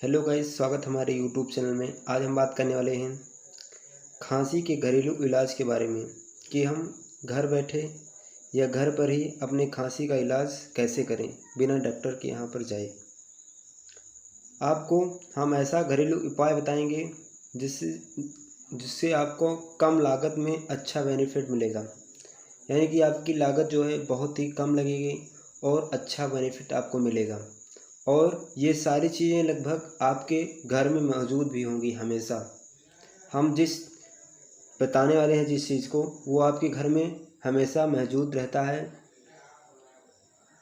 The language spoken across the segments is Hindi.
हेलो गाइस, स्वागत हमारे यूट्यूब चैनल में। आज हम बात करने वाले हैं खांसी के घरेलू इलाज के बारे में कि हम घर बैठे या घर पर ही अपने खांसी का इलाज कैसे करें बिना डॉक्टर के यहाँ पर जाए। आपको हम ऐसा घरेलू उपाय बताएंगे जिससे आपको कम लागत में अच्छा बेनिफिट मिलेगा, यानी कि आपकी लागत जो है बहुत ही कम लगेगी और अच्छा बेनिफिट आपको मिलेगा। और ये सारी चीज़ें लगभग आपके घर में मौजूद भी होंगी हमेशा। हम जिस बताने वाले हैं जिस चीज़ को, वो आपके घर में हमेशा मौजूद रहता है।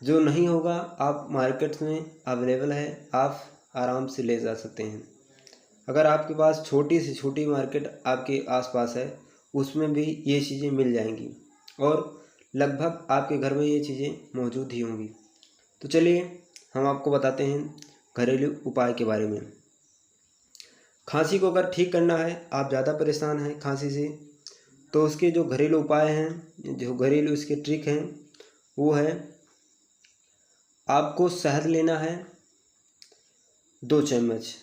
जो नहीं होगा आप मार्केट में अवेलेबल है, आप आराम से ले जा सकते हैं। अगर आपके पास छोटी से छोटी मार्केट आपके आसपास है, उसमें भी ये चीज़ें मिल जाएंगी और लगभग आपके घर में ये चीज़ें मौजूद ही होंगी। तो चलिए हम आपको बताते हैं घरेलू उपाय के बारे में। खांसी को अगर ठीक करना है, आप ज़्यादा परेशान हैं खांसी से, तो उसके जो घरेलू उपाय हैं, जो घरेलू इसके ट्रिक हैं, वो है आपको शहद लेना है 2 चम्मच।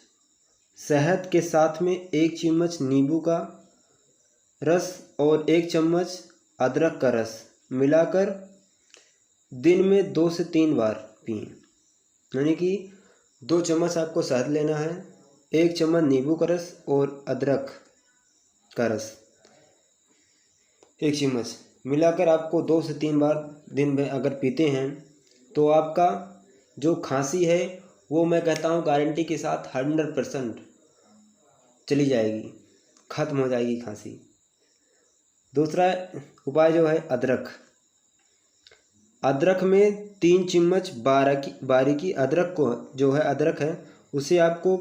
शहद के साथ में 1 चम्मच नींबू का रस और 1 चम्मच अदरक का रस मिलाकर दिन में 2 से 3 बार पिएं। यानी कि 2 चम्मच आपको शहद लेना है, 1 चम्मच नींबू का रस और अदरक का रस 1 चम्मच मिलाकर आपको 2 से 3 बार दिन में अगर पीते हैं तो आपका जो खांसी है वो मैं कहता हूँ गारंटी के साथ 100% चली जाएगी, ख़त्म हो जाएगी खांसी। दूसरा उपाय जो है अदरक में 3 चम्मच बारीकी अदरक को जो है अदरक है उसे आपको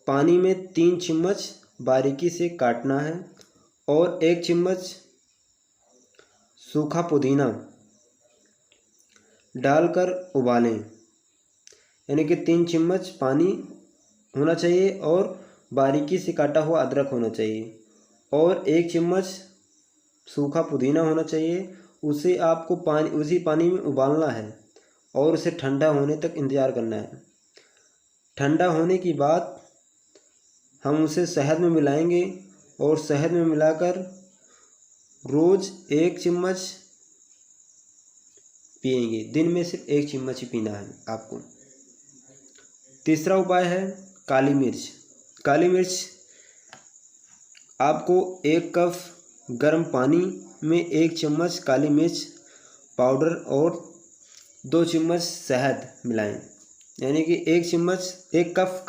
पानी में 3 चम्मच बारीकी से काटना है और 1 चम्मच सूखा पुदीना डालकर उबालें। यानी कि 3 चम्मच पानी होना चाहिए और बारीकी से काटा हुआ अदरक होना चाहिए और 1 चम्मच सूखा पुदीना होना चाहिए। उसे आपको उसी पानी में उबालना है और उसे ठंडा होने तक इंतज़ार करना है। ठंडा होने के बाद हम उसे शहद में मिलाएंगे और शहद में मिलाकर रोज़ 1 चम्मच पिएंगे। दिन में सिर्फ 1 चम्मच ही पीना है आपको। तीसरा उपाय है काली मिर्च। आपको 1 कप गर्म पानी में 1 चम्मच काली मिर्च पाउडर और 2 चम्मच शहद मिलाएं। यानी कि 1 कप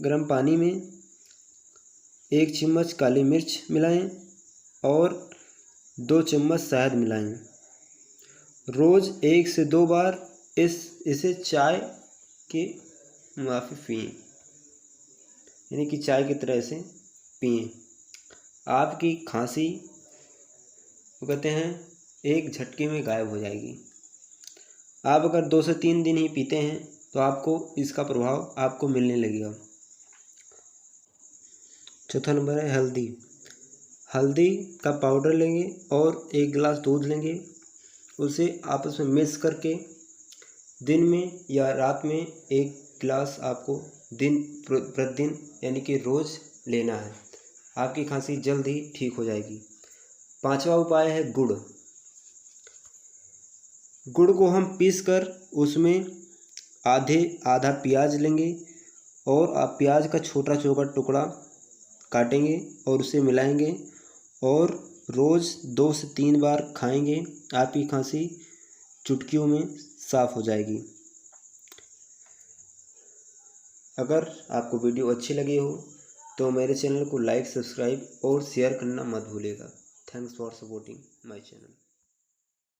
गर्म पानी में 1 चम्मच काली मिर्च मिलाएं और 2 चम्मच शहद मिलाएं। रोज़ 1 से 2 बार इसे चाय के मुआफिक पिएं, यानी कि चाय की तरह से पिएं। आपकी खांसी वो कहते हैं एक झटके में गायब हो जाएगी। आप अगर 2 से 3 दिन ही पीते हैं तो आपको इसका प्रभाव आपको मिलने लगेगा। चौथा नंबर है हल्दी का पाउडर लेंगे और 1 गिलास दूध लेंगे। उसे आपस में मिक्स करके दिन में या रात में 1 गिलास आपको प्रतिदिन यानी कि रोज़ लेना है। आपकी खांसी जल्द ही ठीक हो जाएगी। 5वां उपाय है गुड़ को हम पीस कर उसमें आधा प्याज लेंगे और आप प्याज का छोटा टुकड़ा काटेंगे और उसे मिलाएंगे और रोज़ 2 से 3 बार खाएंगे। आपकी खांसी चुटकियों में साफ़ हो जाएगी। अगर आपको वीडियो अच्छी लगी हो तो मेरे चैनल को लाइक, सब्सक्राइब और शेयर करना मत भूलिएगा। Thanks for supporting my channel.